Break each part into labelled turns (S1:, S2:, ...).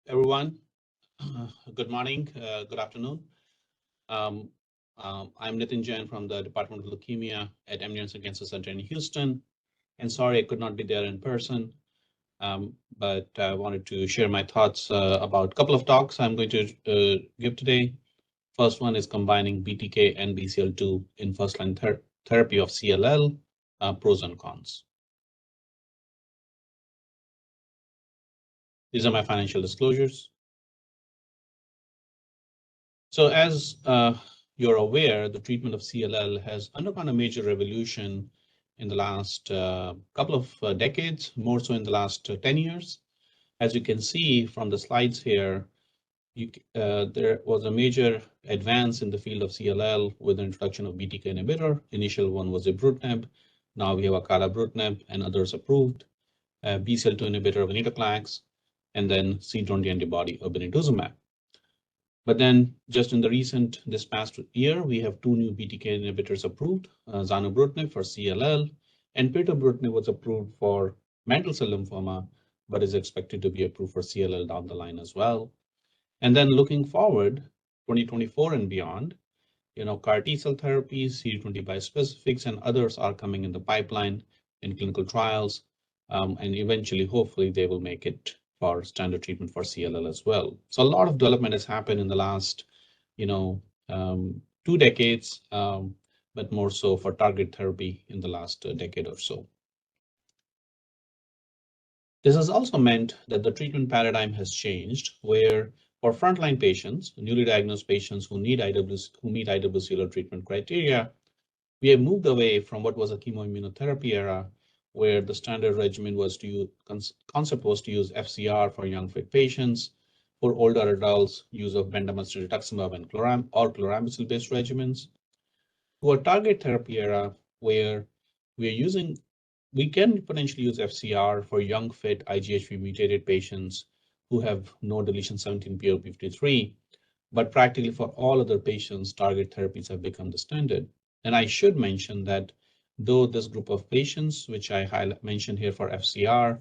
S1: everyone. Good morning, good afternoon. Um, I'm Nitin Jain from the Department of Leukemia at MD Anderson Cancer Center in Houston. And sorry I could not be there in person, but I wanted to share my thoughts about a couple of talks I'm going to give today. First one is combining BTK and BCL2 in first-line therapy of CLL, pros and cons. These are my financial disclosures. So as you're aware, the treatment of CLL has undergone a major revolution in the last couple of decades, more so in the last 10 years. As you can see from the slides here, there was a major advance in the field of CLL with the introduction of BTK inhibitor. Initial one was ibrutinib. Now we have acalabrutinib and others approved. BCL2 inhibitor of venetoclax, and then CD20 antibody obinutuzumab. But then just in this past year, we have two new BTK inhibitors approved, zanubrutinib for CLL, and pirtobrutinib was approved for mantle cell lymphoma, but is expected to be approved for CLL down the line as well. And then looking forward, 2024 and beyond, CAR T cell therapies, CD20 bispecifics, and others are coming in the pipeline in clinical trials, and eventually, hopefully, they will make it for standard treatment for CLL as well. So a lot of development has happened in the last, 2 decades, but more so for target therapy in the last decade or so. This has also meant that the treatment paradigm has changed, where for frontline patients, newly diagnosed patients who meet IWCLR treatment criteria, we have moved away from what was a chemoimmunotherapy era, where the standard regimen was to use, concept was to use FCR for young fit patients. For older adults, use of bendamustine rituximab and chlorambucil-based regimens, to a target therapy era where we can potentially use FCR for young fit IGHV mutated patients who have no deletion 17p53, but practically for all other patients, target therapies have become the standard. And I should mention that though this group of patients, which I mentioned here for FCR,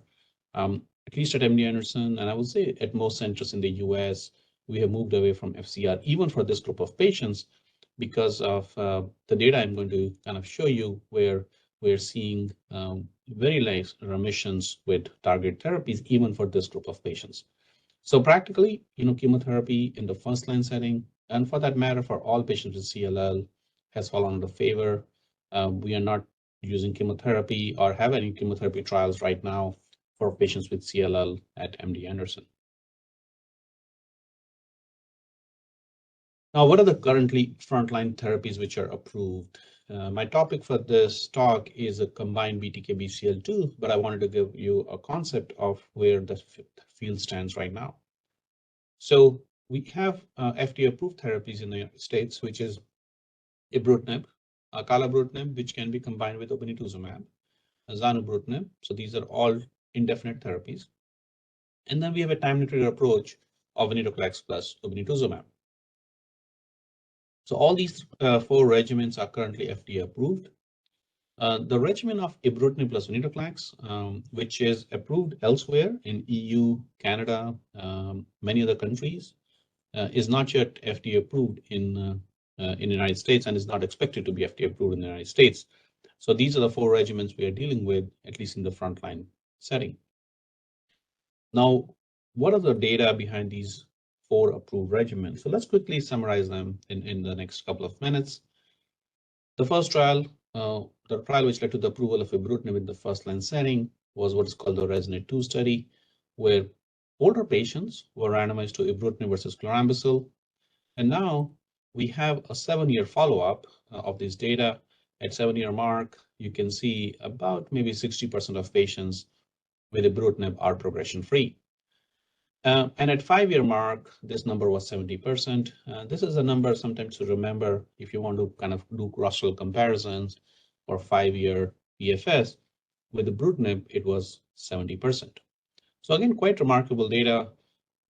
S1: at least at MD Anderson, and I would say at most centers in the US, we have moved away from FCR, even for this group of patients, because of the data I'm going to kind of show you, where we're seeing very nice remissions with target therapies, even for this group of patients. So practically, chemotherapy in the first line setting, and for that matter, for all patients with CLL, has fallen out of favor. We are not using chemotherapy or have any chemotherapy trials right now for patients with CLL at MD Anderson. Now, what are the currently frontline therapies which are approved? My topic for this talk is a combined BTK BCL2, but I wanted to give you a concept of where the field stands right now. So we have FDA-approved therapies in the United States, which is ibrutinib, acalabrutinib, which can be combined with obinutuzumab, zanubrutinib. So these are all indefinite therapies. And then we have a time-limited approach of venetoclax plus obinutuzumab. So all these 4 regimens are currently FDA approved. The regimen of ibrutinib plus venetoclax, which is approved elsewhere in EU, Canada, many other countries, is not yet FDA approved in the United States and is not expected to be FDA approved in the United States. So these are the 4 regimens we are dealing with, at least in the frontline setting. Now, what are the data behind these 4 approved regimens? So let's quickly summarize them in the next couple of minutes. The first trial, the trial which led to the approval of ibrutinib in the first line setting, was what is called the RESONATE-2 study, where older patients were randomized to ibrutinib versus chlorambucil. And now we have a 7-year follow-up of this data. At 7-year mark, you can see about maybe 60% of patients with ibrutinib are progression-free. And at 5-year mark, this number was 70%. This is a number sometimes to remember if you want to kind of do cross-trial comparisons for 5-year PFS. With ibrutinib, it was 70%. So again, quite remarkable data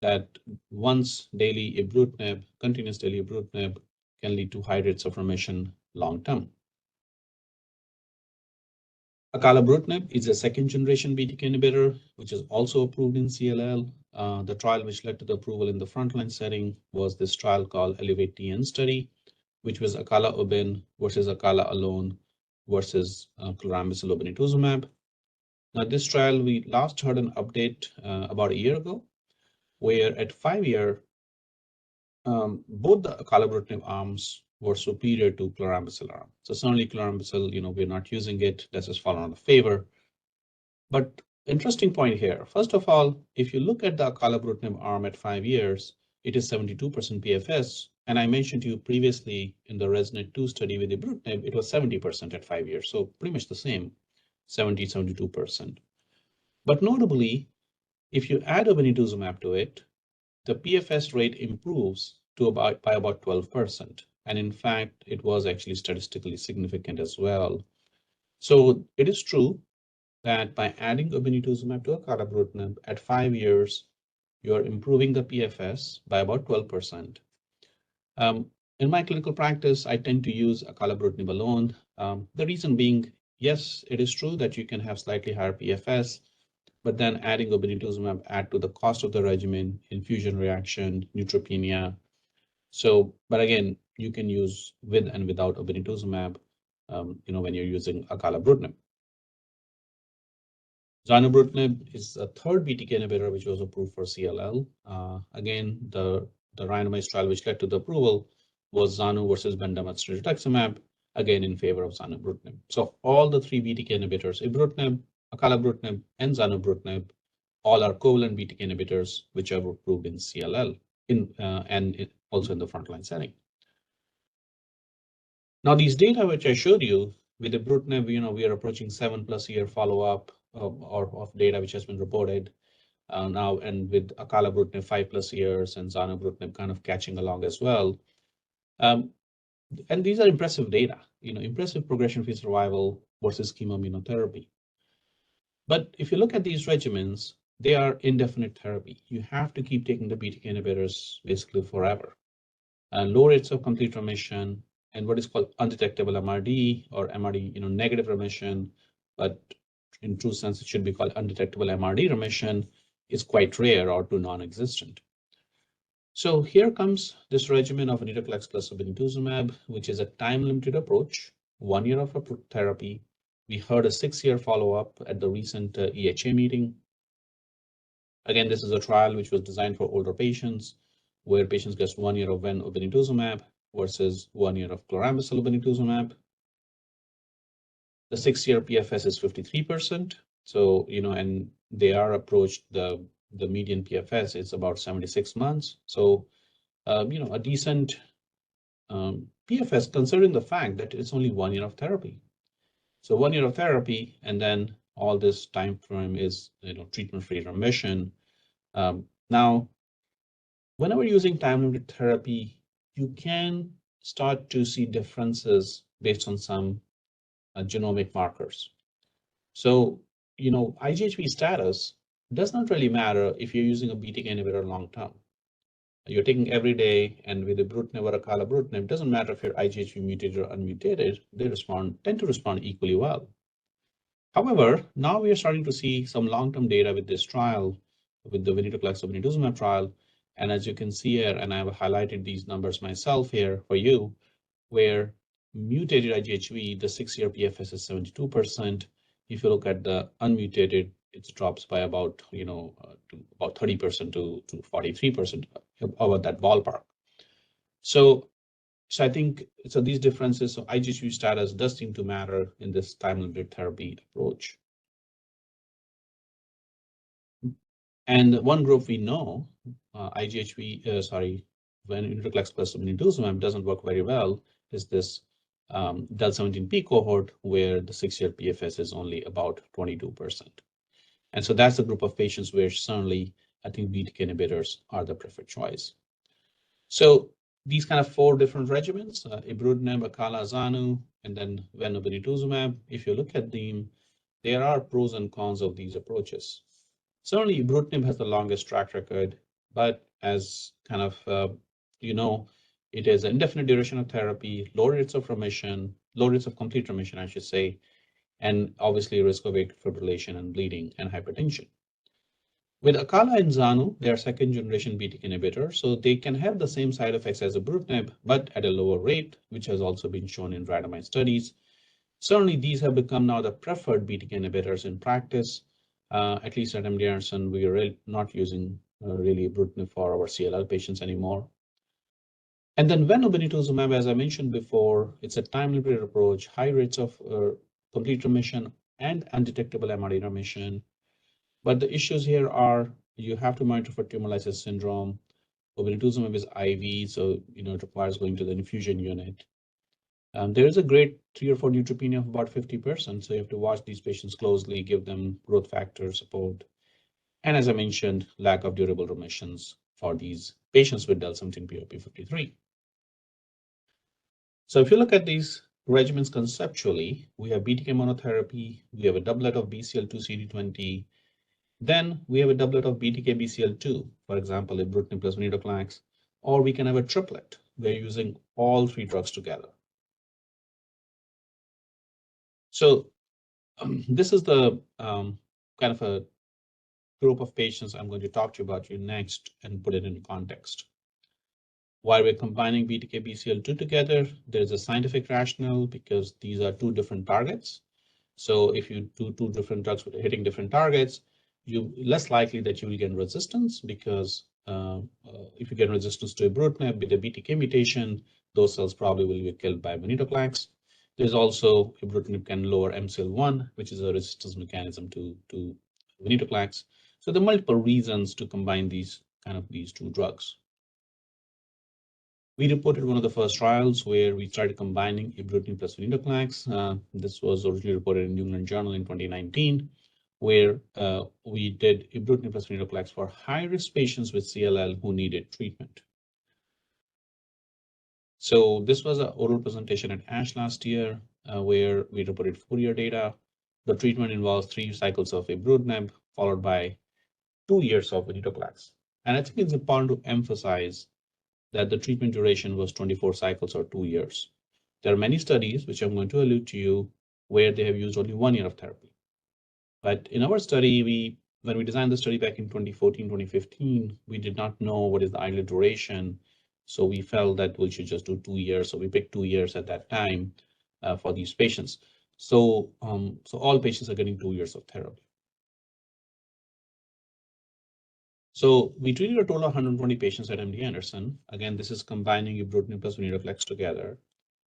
S1: that once daily ibrutinib, continuous daily ibrutinib, can lead to high rates of remission long term. Acalabrutinib is a second generation BTK inhibitor, which is also approved in CLL. The trial which led to the approval in the frontline setting was this trial called Elevate-TN study, which was acalabrutinib versus acala alone versus chlorambucil obinutuzumab. Now, this trial, we last heard an update about a year ago, where at 5 year, both the acalabrutinib arms were superior to chlorambucil arm. So certainly chlorambucil, we're not using it. This has fallen out of favor. But interesting point here. First of all, if you look at the acalabrutinib arm at 5 years, it is 72% PFS. And I mentioned to you previously in the RESONATE-2 study with ibrutinib, it was 70% at 5 years. So pretty much the same, 70, 72%. But notably, if you add obinutuzumab to it, the PFS rate improves to by about 12%. And in fact, it was actually statistically significant as well. So it is true that by adding obinutuzumab to acalabrutinib at 5 years, you're improving the PFS by about 12%. In my clinical practice, I tend to use acalabrutinib alone. The reason being, yes, it is true that you can have slightly higher PFS, but then adding obinutuzumab add to the cost of the regimen, infusion reaction, neutropenia. So, but again, you can use with and without obinutuzumab, when you're using acalabrutinib. Zanubrutinib is a third BTK inhibitor which was approved for CLL. Again, the randomized trial which led to the approval was Zanu versus bendamustine rituximab, again in favor of zanubrutinib. So all the three BTK inhibitors, ibrutinib, acalabrutinib, and zanubrutinib, all are covalent BTK inhibitors which are approved in CLL and also in the frontline setting. Now, these data which I showed you with ibrutinib, we are approaching 7+ year follow-up of data which has been reported now, and with acalabrutinib 5+ years and zanubrutinib kind of catching along as well. And these are impressive data, impressive progression-free survival versus chemoimmunotherapy. But if you look at these regimens, they are indefinite therapy. You have to keep taking the BTK inhibitors basically forever. Low rates of complete remission and what is called undetectable MRD or MRD, negative remission, but in true sense, it should be called undetectable MRD remission, is quite rare or to non-existent. So here comes this regimen of venetoclax plus obinutuzumab, which is a time-limited approach, 1 year of therapy. We heard a 6-year follow-up at the recent EHA meeting. Again, this is a trial which was designed for older patients, where patients get 1 year of obinutuzumab versus 1 year of chlorambucil obinutuzumab. The 6-year PFS is 53%. So, and they are approached the median PFS is about 76 months. So, a decent PFS considering the fact that it's only 1 year of therapy. So 1 year of therapy, and then all this time frame is, treatment-free remission. Now, whenever using time-limited therapy, you can start to see differences based on some genomic markers. So, IGHV status does not really matter if you're using a BTK inhibitor long-term. You're taking every day, and with ibrutinib or acalabrutinib, it doesn't matter if you're IGHV mutated or unmutated, they tend to respond equally well. However, now we are starting to see some long-term data with this trial, with the venetoclax obinutuzumab trial. And as you can see here, and I've highlighted these numbers myself here for you, where mutated IGHV, the 6-year PFS is 72%. If you look at the unmutated, it drops by about, to about 30% to 43%, about that ballpark. So I think, these differences, so IGHV status does seem to matter in this time-limited therapy approach. And one group we know, when venetoclax plus obinutuzumab doesn't work very well, is this del17P cohort, where the 6-year PFS is only about 22%. And so that's the group of patients where certainly I think BTK inhibitors are the preferred choice. So these kind of 4 different regimens, ibrutinib, acala, zanu, and then obinutuzumab, if you look at them, there are pros and cons of these approaches. Certainly, ibrutinib has the longest track record, but as kind of, it is an indefinite duration of therapy, low rates of remission, low rates of complete remission, I should say. and obviously risk of atrial fibrillation and bleeding and hypertension. With Acala and Zanu, they are second generation BTK inhibitors, so they can have the same side effects as ibrutinib, but at a lower rate, which has also been shown in randomized studies. Certainly, these have become now the preferred BTK inhibitors in practice. At least at MD Anderson, we are not using really ibrutinib for our CLL patients anymore. And then obinutuzumab, as I mentioned before, it's a time-limited approach, high rates of complete remission and undetectable MRD remission. But the issues here are you have to monitor for tumor lysis syndrome. Obinutuzumab is IV, so it requires going to the infusion unit. There is a grade 3 or 4 neutropenia of about 50%, so you have to watch these patients closely, give them growth factor support. And as I mentioned, lack of durable remissions for these patients with del17p53. So if you look at these regimens conceptually, we have BTK monotherapy, we have a doublet of BCL2 CD20, then we have a doublet of BTK BCL2, for example, ibrutinib plus venetoclax, or we can have a triplet. We're using all three drugs together. So this is the kind of a group of patients I'm going to talk to you about next and put it in context. Why we're combining BTK BCL2 together, there's a scientific rationale because these are two different targets. So if you do two different drugs with hitting different targets, you less likely that you will get resistance because if you get resistance to ibrutinib with a BTK mutation, those cells probably will be killed by venetoclax. There's also ibrutinib can lower MCL1, which is a resistance mechanism to venetoclax. So there are multiple reasons to combine these two drugs. We reported one of the first trials where we started combining ibrutinib plus venetoclax. This was originally reported in New England Journal in 2019, where we did ibrutinib plus venetoclax for high-risk patients with CLL who needed treatment. So this was an oral presentation at ASH last year, where we reported 4-year data. The treatment involves 3 cycles of ibrutinib, followed by 2 years of venetoclax. And I think it's important to emphasize that the treatment duration was 24 cycles or 2 years. There are many studies, which I'm going to allude to you, where they have used only 1 year of therapy. But in our study, when we designed the study back in 2014, 2015, we did not know what is the ideal duration. So we felt that we should just do 2 years. So we picked 2 years at that time for these patients. So all patients are getting 2 years of therapy. So we treated a total of 120 patients at MD Anderson. Again, this is combining ibrutinib plus venetoclax together.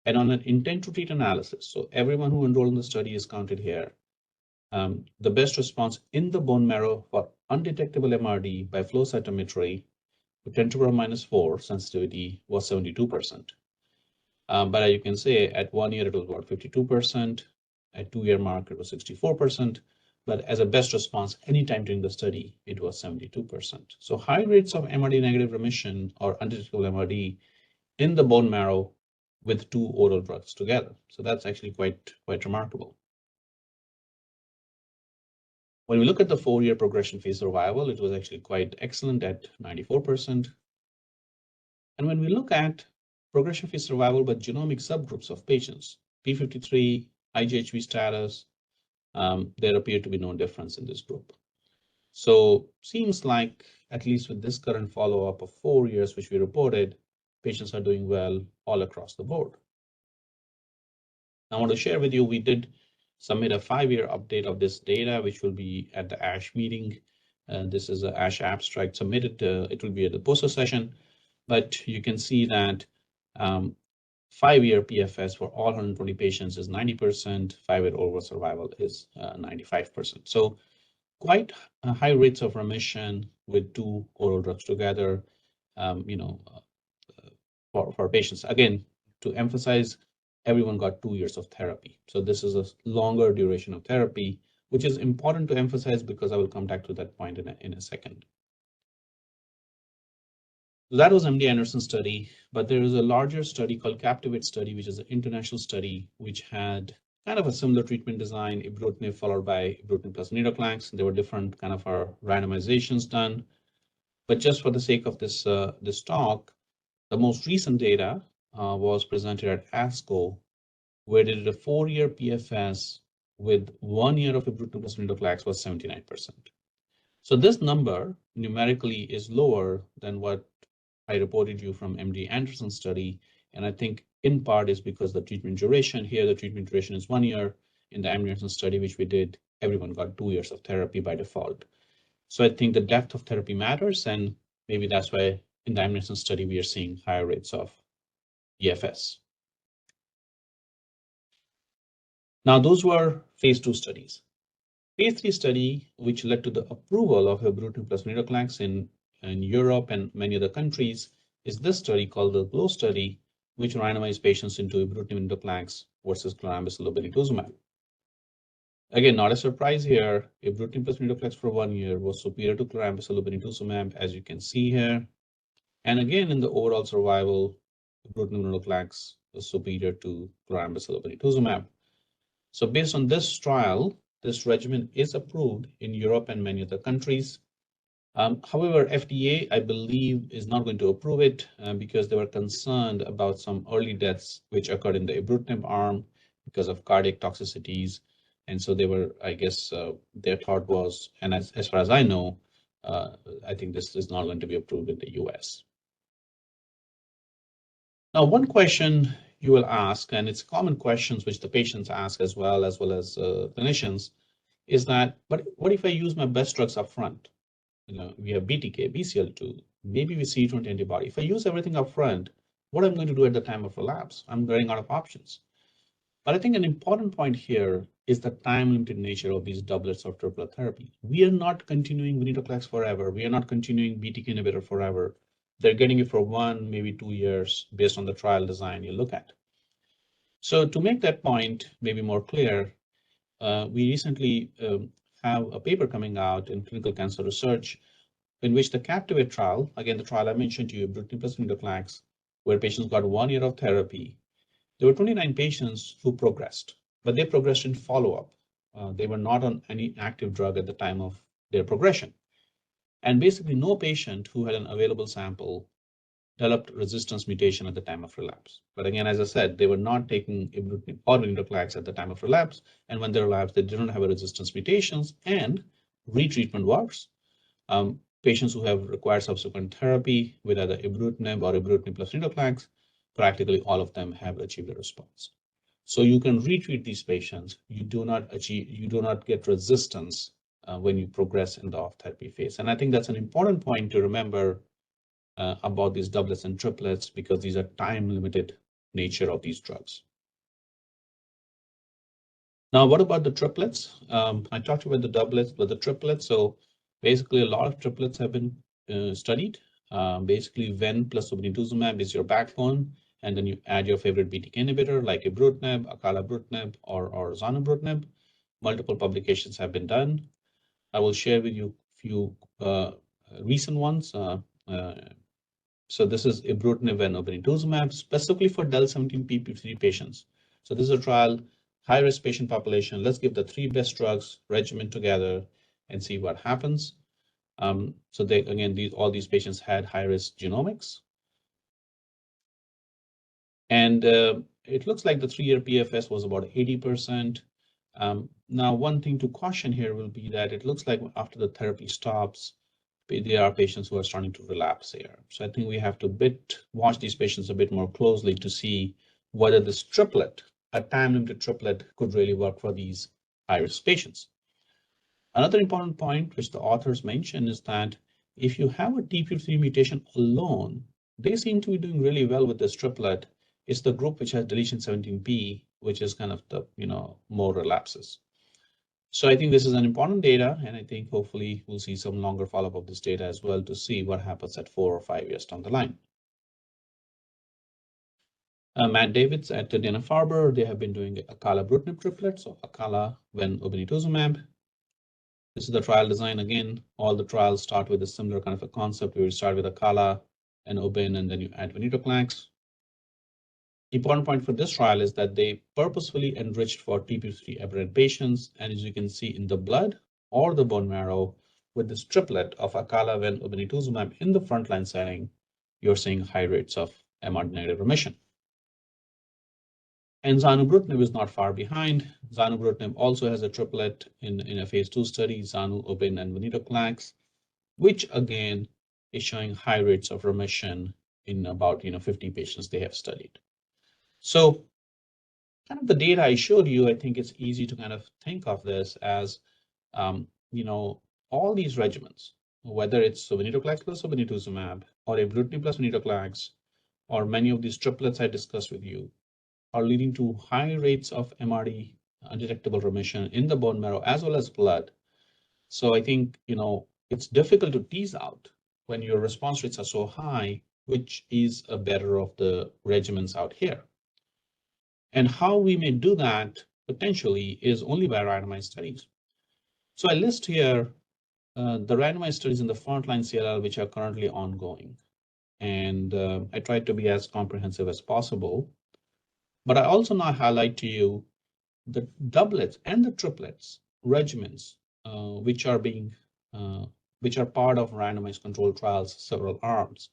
S1: And on an intent to treat analysis, so everyone who enrolled in the study is counted here. The best response in the bone marrow for undetectable MRD by flow cytometry with 10 to the power -4 sensitivity was 72%. But as you can say, at 1 year, it was about 52%. At 2-year mark, it was 64%. But as a best response, anytime during the study, it was 72%. So high rates of MRD negative remission or undetectable MRD in the bone marrow with 2 oral drugs together. So that's actually quite remarkable. When we look at the 4-year progression-free survival, it was actually quite excellent at 94%. And when we look at progression-free survival by genomic subgroups of patients, P53, IGHV status, there appeared to be no difference in this group. So seems like, at least with this current follow-up of 4 years, which we reported, patients are doing well all across the board. I want to share with you, we did submit a 5-year update of this data, which will be at the ASH meeting. This is an ASH abstract submitted. It will be at the poster session, but you can see that 5-year PFS for all 120 patients is 90%. 5-year overall survival is 95%. So quite high rates of remission with 2 oral drugs together, for patients. Again, to emphasize, everyone got 2 years of therapy. So this is a longer duration of therapy, which is important to emphasize because I will come back to that point in a second. So that was MD Anderson study, but there is a larger study called Captivate study, which is an international study, which had kind of a similar treatment design, ibrutinib followed by ibrutinib plus venetoclax. There were different kind of randomizations done. But just for the sake of this talk, the most recent data was presented at ASCO, where they did a 4-year PFS with 1 year of ibrutinib plus venetoclax was 79%. So this number numerically is lower than what I reported you from MD Anderson study. And I think in part is because the treatment duration here, the treatment duration is 1 year. In the MD Anderson study, which we did, everyone got 2 years of therapy by default. So I think the depth of therapy matters. And maybe that's why in the MD Anderson study, we are seeing higher rates of EFS. Now, those were phase 2 studies. Phase 3 study, which led to the approval of ibrutinib plus venetoclax in Europe and many other countries, is this study called the GLOW study, which randomized patients into ibrutinib venetoclax versus chlorambucil obinutuzumab. Again, not a surprise here. Ibrutinib plus venetoclax for 1 year was superior to chlorambucil obinutuzumab, as you can see here. And again, in the overall survival, ibrutinib venetoclax was superior to chlorambucil obinutuzumab. So based on this trial, this regimen is approved in Europe and many other countries. However, FDA, I believe, is not going to approve it because they were concerned about some early deaths which occurred in the ibrutinib arm because of cardiac toxicities. And so they were, I guess, their thought was, and as far as I know, I think this is not going to be approved in the US. Now, one question you will ask, and it's common questions which the patients ask as well as clinicians, is that, but what if I use my best drugs up front? We have BTK, BCL2, maybe we CD20 antibody. If I use everything up front, what I'm going to do at the time of relapse? I'm running out of options. But I think an important point here is the time-limited nature of these doublets or triplet therapy. We are not continuing venetoclax forever. We are not continuing BTK inhibitor forever. They're getting it for 1, maybe 2 years based on the trial design you look at. So to make that point maybe more clear, we recently have a paper coming out in Clinical Cancer Research in which the Captivate trial, again, the trial I mentioned to you, ibrutinib plus venetoclax, where patients got 1 year of therapy. There were 29 patients who progressed, but they progressed in follow-up. They were not on any active drug at the time of their progression. And basically no patient who had an available sample developed resistance mutation at the time of relapse. But again, as I said, they were not taking ibrutinib or venetoclax at the time of relapse. And when they relapsed, they didn't have a resistance mutations and retreatment works. Patients who have required subsequent therapy with either ibrutinib or ibrutinib plus venetoclax, practically all of them have achieved a response. So you can retreat these patients. You do not get resistance when you progress in the off therapy phase. And I think that's an important point to remember about these doublets and triplets because these are time-limited nature of these drugs. Now, what about the triplets? I talked about the doublets, but the triplets. So basically, a lot of triplets have been studied. Basically, ven plus obinutuzumab is your backbone, and then you add your favorite BTK inhibitor like ibrutinib, acalabrutinib, or zanubrutinib. Multiple publications have been done. I will share with you a few recent ones. So this is ibrutinib and obinutuzumab, specifically for del17p53 patients. So this is a trial, high-risk patient population. Let's give the 3 best drugs regimen together and see what happens. So they, again, all these patients had high-risk genomics. And it looks like the 3-year PFS was about 80%. Now, one thing to caution here will be that it looks like after the therapy stops, there are patients who are starting to relapse here. So I think we have to watch these patients a bit more closely to see whether this triplet, a time-limited triplet, could really work for these high-risk patients. Another important point which the authors mention is that if you have a TP53 mutation alone, they seem to be doing really well with this triplet. It's the group which has deletion 17p, which is kind of the more relapses. So I think this is an important data, and I think hopefully we'll see some longer follow-up of this data as well to see what happens at 4 or 5 years down the line. Matt Davids at Dana-Farber, they have been doing acalabrutinib triplet, so acala, ven, obinutuzumab. This is the trial design. Again, all the trials start with a similar kind of a concept where you start with acala and obin, and then you add venetoclax. Important point for this trial is that they purposefully enriched for TP53 aberrant patients, and as you can see in the blood or the bone marrow, with this triplet of acala, ven, obinutuzumab in the frontline setting, you're seeing high rates of MRD negative remission. And zanubrutinib is not far behind. Zanubrutinib also has a triplet in a phase 2 study, Zanu, Obin, and venetoclax, which again is showing high rates of remission in about 50 patients they have studied. So kind of the data I showed you, I think it's easy to kind of think of this as all these regimens, whether it's venetoclax plus obinutuzumab or ibrutinib plus venetoclax, or many of these triplets I discussed with you, are leading to high rates of MRD undetectable remission in the bone marrow as well as blood. So I think, it's difficult to tease out when your response rates are so high, which is a better of the regimens out here. And how we may do that potentially is only by randomized studies. So I list here the randomized studies in the frontline CLL, which are currently ongoing. And I tried to be as comprehensive as possible. But I also now highlight to you the doublets and the triplets regimens, which are part of randomized controlled trials, several arms.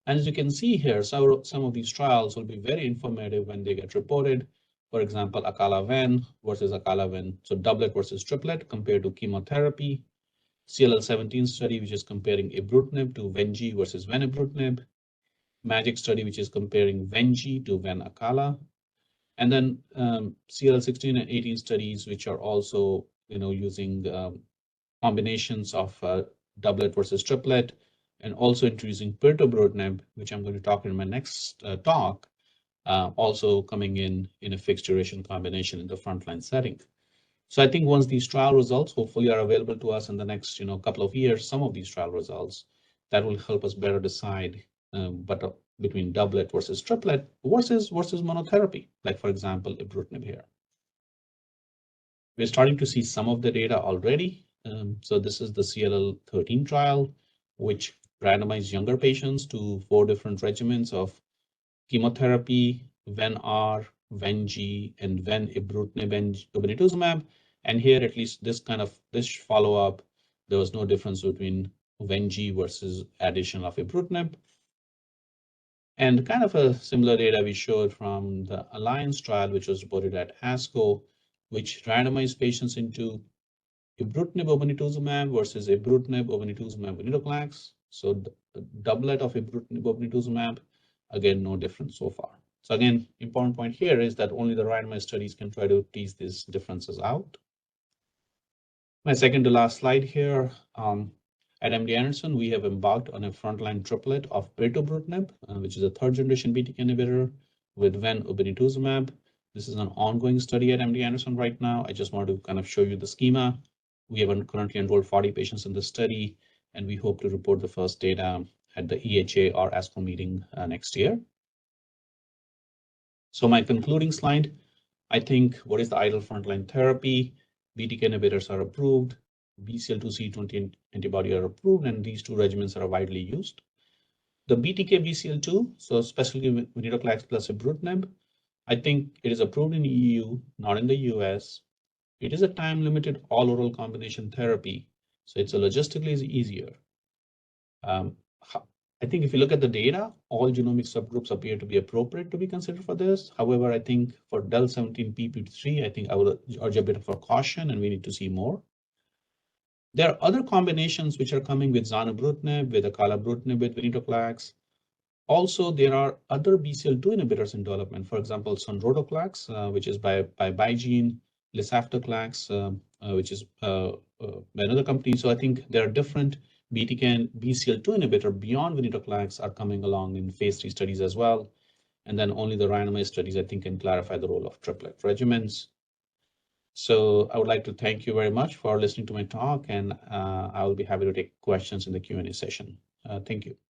S1: And as you can see here, some of these trials will be very informative when they get reported. For example, acala-ven versus acala-ven, so doublet versus triplet compared to chemotherapy. CLL-17 study, which is comparing ibrutinib to Vengi versus venibrutinib. MAGIC study, which is comparing Vengi to Ven-Acala. And then CLL-16 and 18 studies, which are also using combinations of doublet versus triplet, and also introducing pirtobrutinib, which I'm going to talk in my next talk, also coming in a fixed duration combination in the frontline setting. So I think once these trial results hopefully are available to us in the next couple of years, some of these trial results, that will help us better decide between doublet versus triplet versus monotherapy, like for example, ibrutinib here. We're starting to see some of the data already. So this is the CLL-13 trial, which randomized younger patients to 4 different regimens of chemotherapy, Ven-R, Vengi, and Ven-ibrutinib and obinutuzumab. And here, at least this follow-up, there was no difference between Vengi versus addition of ibrutinib. And kind of a similar data we showed from the Alliance trial, which was reported at ASCO, which randomized patients into ibrutinib obinutuzumab versus ibrutinib obinutuzumab venetoclax. So the doublet of ibrutinib obinutuzumab, again, no difference so far. So again, important point here is that only the randomized studies can try to tease these differences out. My second to last slide here. At MD Anderson, we have embarked on a frontline triplet of pirtobrutinib, which is a 3rd generation BTK inhibitor, with ven obinutuzumab. This is an ongoing study at MD Anderson right now. I just wanted to kind of show you the schema. We have currently enrolled 40 patients in the study, and we hope to report the first data at the EHA or ASCO meeting next year. So my concluding slide, I think, what is the ideal frontline therapy? BTK inhibitors are approved, BCL2/CD20 antibody are approved, and these 2 regimens are widely used. The BTK BCL2, so especially venetoclax plus ibrutinib, I think it is approved in EU, not in the US. It is a time-limited all-oral combination therapy, so it's logistically easier. I think if you look at the data, all genomic subgroups appear to be appropriate to be considered for this. However, I think for del17p53, I think I would urge a bit of a caution, and we need to see more. There are other combinations which are coming with zanubrutinib, with acalabrutinib, with venetoclax. Also, there are other BCL2 inhibitors in development. For example, sonrotoclax, which is by BeiGene, lisafdoclax, which is by another company. So I think there are different BTK and BCL2 inhibitor beyond venetoclax are coming along in phase 3 studies as well. And then only the randomized studies, I think, can clarify the role of triplet regimens. So I would like to thank you very much for listening to my talk, and I will be happy to take questions in the Q&A session. Thank you.